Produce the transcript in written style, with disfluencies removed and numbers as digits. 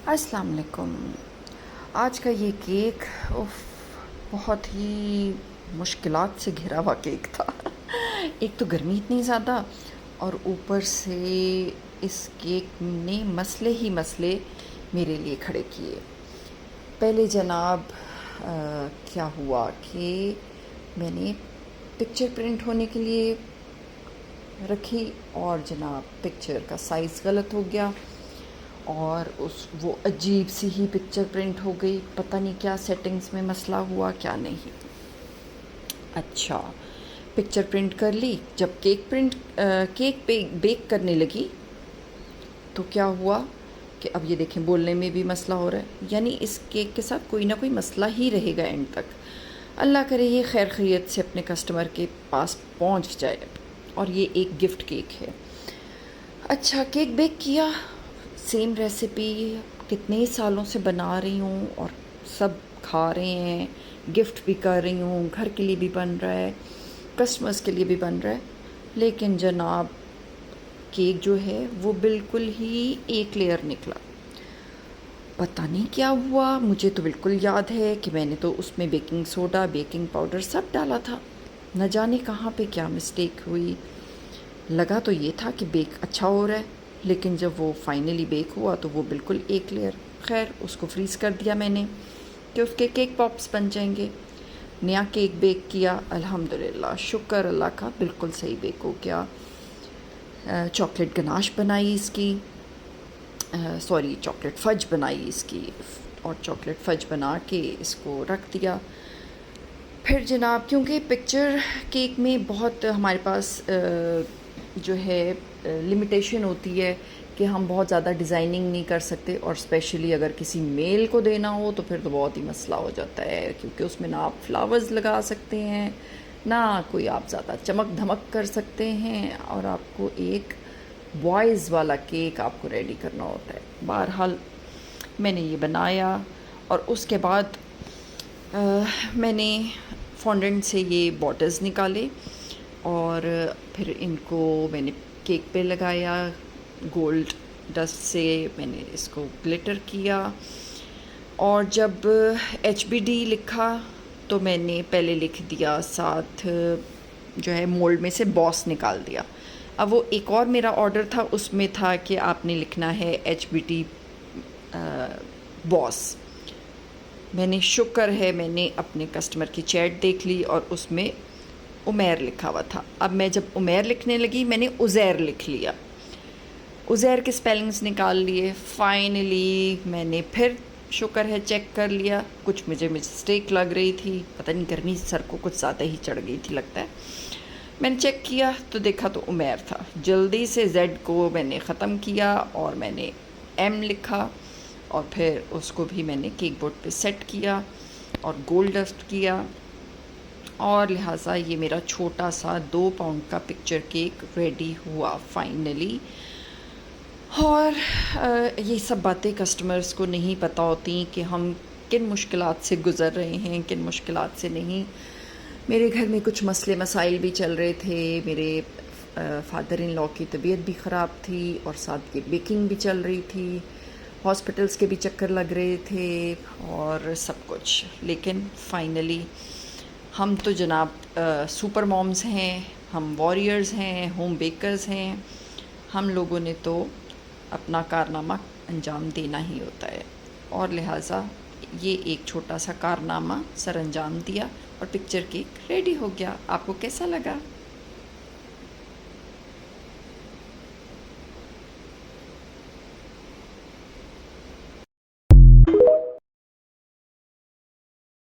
अस्सलाम वालेकुम। आज का ये केक बहुत ही मुश्किलात से घिरा हुआ केक था। एक तो गर्मी इतनी ज़्यादा और ऊपर से इस केक ने मसले ही मसले मेरे लिए खड़े किए। पहले जनाब क्या हुआ कि मैंने पिक्चर प्रिंट होने के लिए रखी और जनाब पिक्चर का साइज़ गलत हो गया और वो अजीब सी ही पिक्चर प्रिंट हो गई। पता नहीं क्या सेटिंग्स में मसला हुआ क्या नहीं। अच्छा, पिक्चर प्रिंट कर ली। जब केक पे बेक करने लगी तो क्या हुआ कि अब ये देखें बोलने में भी मसला हो रहा है। यानी इस केक के साथ कोई ना कोई मसला ही रहेगा एंड तक। अल्लाह करे ये खैर खैरियत से अपने कस्टमर के पास पहुंच जाए। और ये एक गिफ्ट केक है। अच्छा, केक बेक किया, सेम रेसिपी कितने सालों से बना रही हूँ और सब खा रहे हैं, गिफ्ट भी कर रही हूँ, घर के लिए भी बन रहा है, कस्टमर्स के लिए भी बन रहा है। लेकिन जनाब केक जो है वो बिल्कुल ही एक लेयर निकला। पता नहीं क्या हुआ। मुझे तो बिल्कुल याद है कि मैंने तो उसमें बेकिंग सोडा, बेकिंग पाउडर सब डाला था। न जाने कहाँ पे क्या मिस्टेक हुई। लगा तो ये था कि बेक अच्छा हो रहा है, लेकिन जब वो फाइनली बेक हुआ तो वो बिल्कुल एक लेयर। खैर उसको फ्रीज़ कर दिया मैंने कि उसके केक पॉप्स बन जाएंगे। नया केक बेक किया, अल्हम्दुलिल्लाह शुक्र अल्लाह का, बिल्कुल सही बेक हो गया। चॉकलेट गनाश बनाई इसकी, सॉरी चॉकलेट फज बनाई इसकी, और चॉकलेट फज बना के इसको रख दिया। फिर जनाब क्योंकि पिक्चर केक में बहुत हमारे पास जो है लिमिटेशन होती है कि हम बहुत ज़्यादा डिज़ाइनिंग नहीं कर सकते, और स्पेशली अगर किसी मेल को देना हो तो फिर तो बहुत ही मसला हो जाता है, क्योंकि उसमें ना आप फ्लावर्स लगा सकते हैं, ना कोई आप ज़्यादा चमक धमक कर सकते हैं, और आपको एक बॉयज़ वाला केक आपको रेडी करना होता है। बहरहाल मैंने ये बनाया और उसके बाद मैंने फॉन्डेंट से ये बॉटल्स निकाले और फिर इनको मैंने केक पे लगाया। गोल्ड डस्ट से मैंने इसको ग्लिटर किया, और जब HBD लिखा तो मैंने पहले लिख दिया, साथ जो है मोल्ड में से बॉस निकाल दिया। अब वो एक और मेरा ऑर्डर था, उसमें था कि आपने लिखना है HBD बॉस। मैंने शुक्र है मैंने अपने कस्टमर की चैट देख ली और उसमें उमैर लिखा हुआ था। अब मैं जब उमैर लिखने लगी मैंने उज़ैर लिख लिया, उज़ैर के स्पेलिंग्स निकाल लिए। फाइनली मैंने फिर शुक्र है चेक कर लिया, कुछ मुझे मिस्टेक लग रही थी, पता नहीं गर्मी सर को कुछ ज़्यादा ही चढ़ गई थी लगता है। मैंने चेक किया तो देखा तो उमैर था। जल्दी से Z को मैंने ख़त्म किया और मैंने M लिखा, और फिर उसको भी मैंने केक बोर्ड पे सेट किया और गोल्ड डस्ट किया, और लिहाजा ये मेरा छोटा सा 2 पाउंड का पिक्चर केक रेडी हुआ फाइनली। और ये सब बातें कस्टमर्स को नहीं पता होती कि हम किन मुश्किलात से गुज़र रहे हैं, किन मुश्किलात से नहीं। मेरे घर में कुछ मसले मसाइल भी चल रहे थे। मेरे फादर इन लॉ की तबीयत भी ख़राब थी और साथ की बेकिंग भी चल रही थी, हॉस्पिटल्स के भी चक्कर लग रहे थे और सब कुछ। लेकिन फाइनली हम तो जनाब सुपर मॉम्स हैं, हम वॉरियर्स हैं, होम बेकर्स हैं। हम लोगों ने तो अपना कारनामा अंजाम देना ही होता है, और लिहाजा ये एक छोटा सा कारनामा सर अंजाम दिया और पिक्चर केक रेडी हो गया। आपको कैसा लगा?